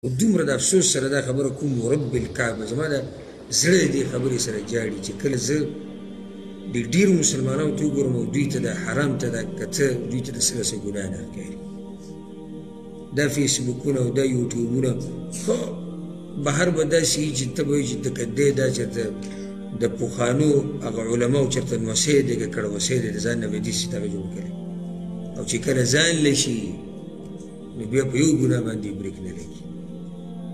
دومره د افسوس سره دا خبره کوم رب الکعبه زما د زړه دې خبرې سره جاړي چې کله زه د ډېرو مسلمانانو ته وګورم او دوی ته د حرام ته دا که څه دوی ته د څه داسې ګناه نه ښکاري دا فیسبوکونه او دا یوټیوبونه خو بهر به داسې وي چې ته به وایي چې د کدی دا چېرته د پخوانو هغه علماو چېرته نوسی دی که کړوسی دی د ځان نه به یې داسې دغه جوړ کړی او چې کله ځان لشي نو بیا په یو ګناه باندې بریک نه لګي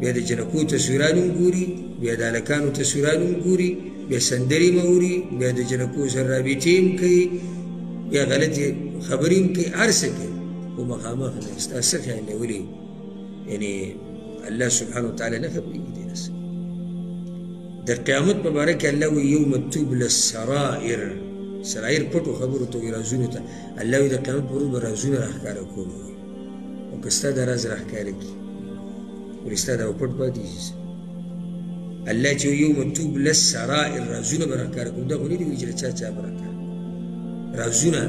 بیا د جنکو تصویران هم ګوري بیا د هلکانو تصویران هم ګوري بیا سندرې هم اوري بیا د جنکو سره رابطې هم کوي بیا غلطې خبرې هم کوي هر څه کوي خو مخامخ نه ستا څه خیال دی ولې یعنې الله سبحانه وتعالی نه خبرېږي دې نه څه د قیامت په باره کې الله وایي یوم تبل السرائر سرائر پټو خبرو ته وایي رازونو ته الله وایي د قیامت په ورځ به رازونه راښکاره کوم وایي او که ستا دا راز راښکاره کړي ولستا دا پټ پاتې شي الله چې یوم تبل السرائر رازونه به راښکاره کوم دا خو نه دي وایي چې چا چا به راښکاره رازونه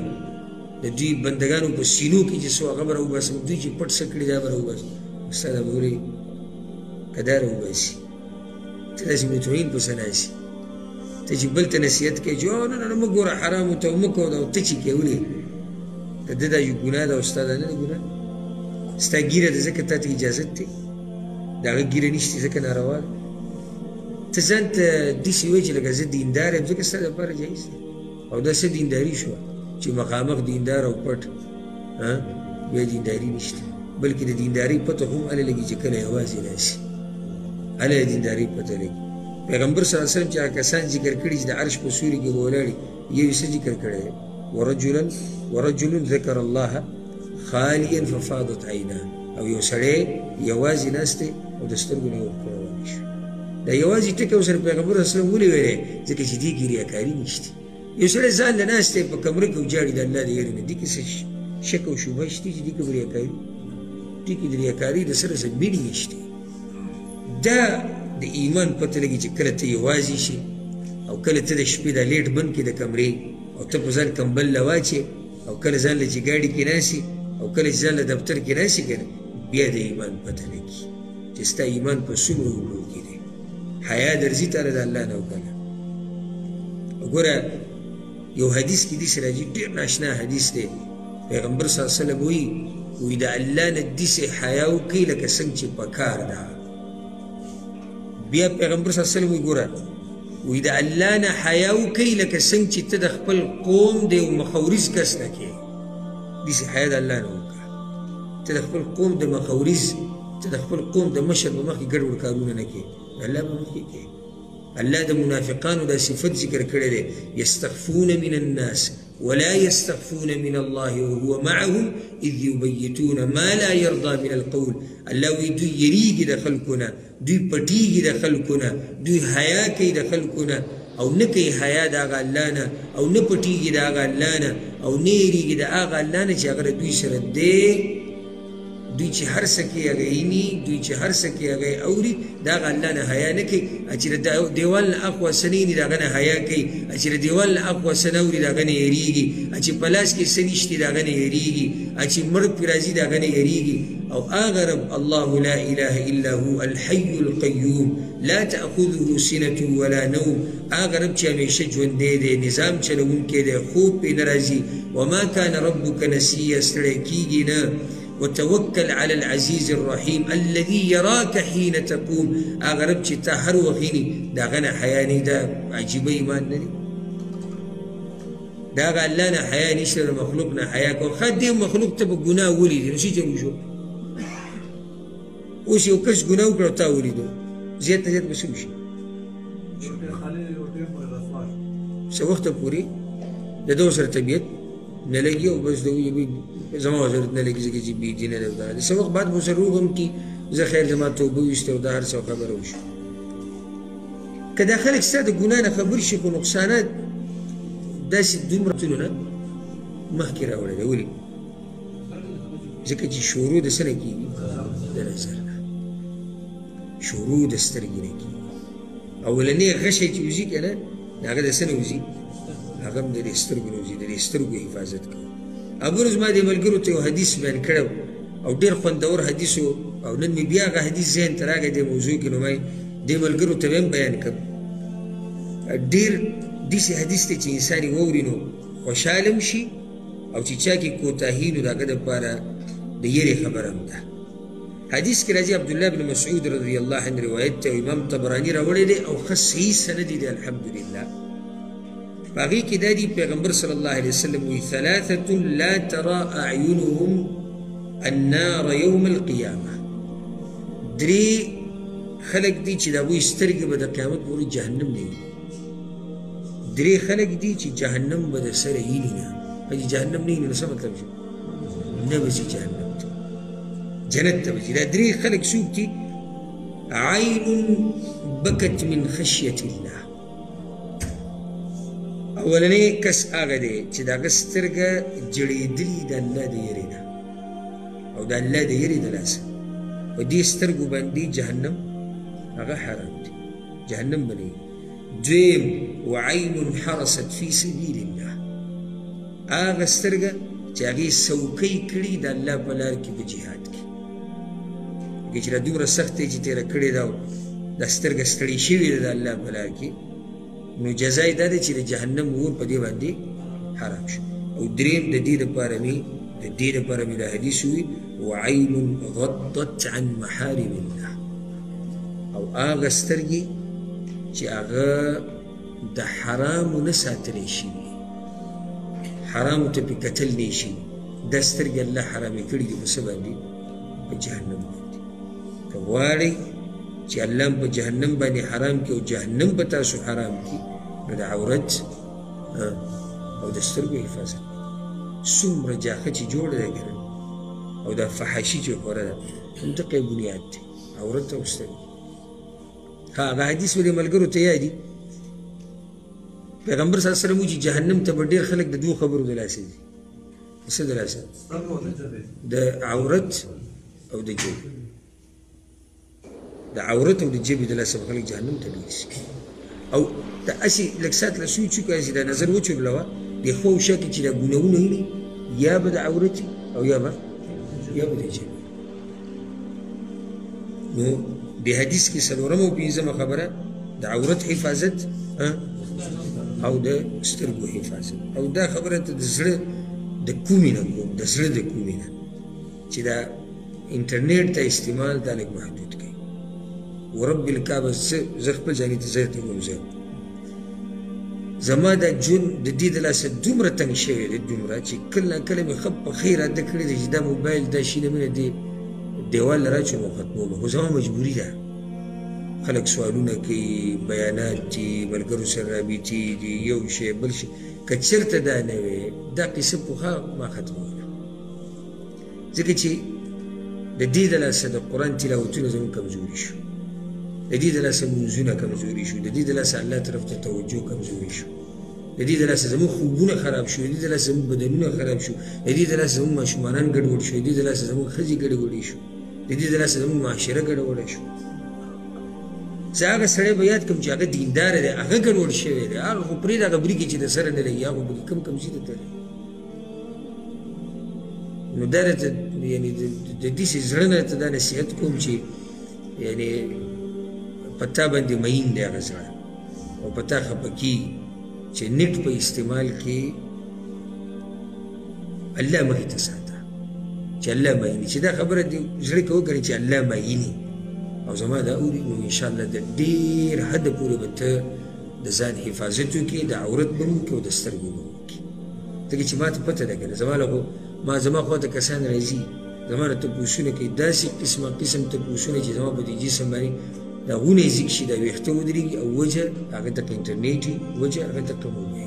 د دوی بندګانو په سینو کې چې څه هغه به راوباسم دوی چې پټ څه کړي دا به راوباسم ستا دا به ولې که دا راوباسي ته داسې مطمئن پسې ناستې ته چې بل ته نصیحت کوې چې نه نه مه ګوره حرامو ته مه کوه او ته چې کوې ولې د ده دا یو ګناه ده او ستا دا نه ده ګناه ستا ګیره ده ځکه تا ته اجازت دی د هغه ګیره نشته ځکه ناروا ده ته ځان ته داسې وایي چې لکه زه دیندار یم ځکه ستا دپاره جایز دی او دا څه دینداري شوه چې مخامخ دیندار او پټ بیا دینداري نشته بلکې د دیندارۍ پته هم هله لګي چې کله یوازې راشي هله د دیندارۍ پته لګي پیغمبر صلی الله علیه وسلم چې هغه کسان ذکر کړي چې د عرش په سوري کې به ولاړي یو یې څه ذکر کړی دی ورجل ذکر الله خالیا ففاضت عیناه او یو سړی یوازې ناست دی او د سترګو نه یې اوښکې روانې شوې دا یوازې ټکی ورسره پیغمبر صلی الله علیه وسلم ولې ویلی ځکه چې دې کې ریاکاري نشته یو سړی ځان له ناست دی په کمره کې وجاړي د الله د یېرې نه دې کې څه شک او شبهه شته چې دې کې به ریاکاري دې کې د ریاکاري د سره څه بیړې نشته دا د ایمان پته لګي چې کله ته یوازې شي او کله ته د شپې دا لیټ بند کړي د کمرې او ته په ځان کمبل له واچې او کله ځان له چې ګاډي کې ناستې او کله چې ځان له دفتر کې ناستې که نه بیا د ایمان پته لګي چې ستا ایمان په څومره اوبو کې دی حیا درځي تاله د الله نه او که نه وګوره یو حدیث کې داسې راځي ډېر ناشنا حدیث دی پیغمبر صلی الله علیه وسلم وایي د الله نه داسې حیا وکړئ لکه څنګه چې پکار ده بیا پیغمبر صلی الله علیه وسلم وایي ګوره وایي د الله نه حیا وکړئ لکه څنګه چې ته د خپل قوم د یو مخورز کس نه کوې داسې حیا د الله نه وکړه ته د خپل قوم د مخورز ته د خپل قوم د مشر په مخکې ګډوډ کارونه نه کوې د الله په مخکې کوې الله د منافقانو دا صفت ذکر کړی دی یستخفون من الناس ولا يستخفون من الله وهو معهم اذ يبيتون ما لا يرضى من القول الله وی دوی یریږي د خلکو نه دوی پټیږي د خلکو نه دوی حیا کوي د خلکو نه او نه کوي حیا د هغه الله نه او نه پټیږي د هغه الله نه او نه یریږي د هغه الله نه چې هغه دوی سره دی دوی چې هر څه کې هغه ویني دوی چې هر څه کې هغه اوري د هغه الله نه حیا نه کوي چې د دیوال نه اخوا څه نه ویني د هغه نه حیا کوي چې د دیوال نه اخوا څه نه اوري د هغه نه یېرېږي چې په لاس کې څه نشته د هغه نه یېرېږي چې مرګ پرې راځي د هغه نه یېرېږي او هغه رب الله لا اله الا هو الحي القيوم لا تأخذه سنة ولا نوم هغه رب چې همیشه ژوندی دی نظام چلوونکی دی خوب پرې نه راځي وما كان ربك نسيا ستړی کېږي نه وتوكل على العزيز الرحيم الذي يراك حين تقوم هغه رب چې ته هر وخت ویني د هغه نه حیا نه دا عجیبه ایمان نه دی د هغه الله نه حیا نشته د مخلوق نه حیا کوه ښه دې مخلوق ته به ګناه ولیدي نو څه چل وشو اوس یو کس ګناه وکړه او تا ولیدو زیات نه زیات به څه وشي څه وخته پورې د ده سره طبیعت نه لګي او بس د زما ضرورت نه لګي ځکه چې بېدینه ده د څه وخت بعد به ورسره روغ هم کي زه خیر زما توبه ویسته او دا هر څه خبره وشي که دا خلک ستا د ګناه نه خبر شي خو نقصانات داسې دومره تونو نه مخکې راوړی دی ولې ځکه چې شروع د څه نه کېږي د نظر نه شروع د سترګې نه کېږي اولنی غشی چې وځي که نه هغه د څه نه وځي هغه هم د دې سترګو نه وځي د دې سترګو حفاظت کوي ابو رز ما دې ملګرو ته یو حدیث بیان کړی او ډېر خوندور حدیث و او نن مې بیا هغه حدیث ذهن ته راغی دې موضوع کې، نو مې دې ملګرو ته هم بیان کړم. ډېر داسې حدیث دی چې انسان یې واوري نو خوشحاله هم شي، او چې چا کې کوتاهي نو د هغه دپاره د یېرې خبره هم ده. حدیث کې راځي عبدالله بن مسعود رضی الله عنه روایت دی، او امام طبراني راوړی دی او ښه صحیح سند دی الحمدلله. په هغې کې دا دي پیغمبر صلی الله علیه وسلم وایي ثلاثة لا ترى اعینهم النار یوم القیامه. درې خلک دي چې د هغوی سترګې به د قیامت پورې جهنم نه وي. درې خلک دي چې جهنم به د سره هیني نه، چې جهنم نه هیني نو څه مطلب شي؟ نه به ځي جهنم ته، جنت ته به ځي. دا درې خلک څوک دي؟ عین بکت من خشیة الله. اولنی کس هغه دی چې د هغه سترګه جړېدلي د الله د یېرې نه او د الله د یېرې د لاسه، په دې سترګو باندې جهنم هغه حرام دی، جهنم به نه وي. دویم وعین حرست فی سبیل الله، هغه سترګه چې هغې څوکۍ کړي د الله په لار کې په جهاد کې، هغې چې دا دومره سخت دی چې تېره کړې ده او دا سترګه ستړې شوې ده د الله په لار کې، نو جزا یې دا دی چې د جهنم اور په دې باندې حرام شو. او دریم د دې دپاره مې دا حدیث وي وعین غضت عن محارم الله، او هغه سترګې چې هغه د حرامو نه ساتلی شوي، حرامو ته پې کتل نه شي، دا سترګې الله حرامې کړي دي په څه باندې؟ په جهنم باندې. که غواړئ چې الله په جهنم باندې حرام کړي او جهنم په تاسو حرام کړي، نو د عورت او د سترګو حفاظت. څومره جاخه چې جوړه ده که نه، او دا فحاشي چې خوره ده، همدغه یې بنیاد دی، عورت او سترګې. هغه حدیث به دې ملګرو ته یادي، پیغمبر صلی الله علیه وسلم وایي چې جهنم ته به ډېر خلک د دوو خبرو د لاسه ځي. د څه د لاسه؟ د عورت او د جیب. د عورت او د جیب د لاسه به خلک جهنم ته ډېر او دا هسې لږ ساعت له سوچ وکړه، هسې دا نظر وچورلوه د خوا و شا کې چې دا ګناهونه ویني، یا به د عورت او یا به د جیب. نو د حدیث کې څلورمه او پنځمه خبره د عورت حفاظت او د سترګو حفاظت. او دا خبره ته د زړه د کومې نه کوم، د زړه د کومې نه، چې دا انټرنیټ ته استعمال دا لږ محدود کړي. ورب الکعبه زه خپل ځاني ته ځای ته کوم، زما دا ژوند د دې د لاسه دومره تنګ شوی دی، دومره چې کله نه کله مې ښه په خیر عاده کړې ده چې دا موبایل دا شي نه مینه دې دیوال له راچوم او ختموم، خو زما مجبوري ده. خلک سوالونه کوي، بیانات دي، ملګرو سره رابطې دي، یو شی بل شی. که چېرته دا نه وې دا قصه پخوا ما ختموله، ځکه چې د دې د لاسه د قرآن تلاوتونه زموږ کمزوري شو، د دې د لاسه منځونه کمزوري شو، د دې د لاسه الله طرف ته توجه کمزوري شو، د دې د لاسه زموږ خوبونه خراب شو، د دې د لاسه زموږ بدنونه خراب شو، د دې د لاسه زموږ ماشومانان ګډوډ شو، د دې د لاسه زموږ ښځې ګډوډې شو، د دې د لاسه زموږ معاشره ګډوډه شو. زه هغه سړی به یاد کړم چې هغه دینداره دی، هغه ګډوډ شوی دی، هغه خو پرېږده هغه برېږي چې د سره نه لګي، هغه به کم ځي ته تللی. نو دا راته یعنې د داسې زړه نه ته دا نصیحت کوم چې یعنې په تا باندې مین دی هغه زړه او په تا خفه کېږي چې نېټ په استعمال کې الله مخې ته ساته، چې الله میني، چې دا خبره دې زړه کې وکړې چې الله میني او زما دا اوري، نو انشاءالله د ډېر حده پورې به ته د ځان حفاظت وکړې، د عورت به هم وکړې او د سترګو به هم وکړې. ځکه چې ما ته پته ده که نه، زما خوا ته کسان راځي، زما نه تپوسونه کوي، داسې قسم تپوسونه چې زما په دې جسم باندې دا غونه یې ځیږ شي، دا ویښته ودرېږي، او وجه هغه دقه انټرنیټ وي، وجه هغه دقه موبایل.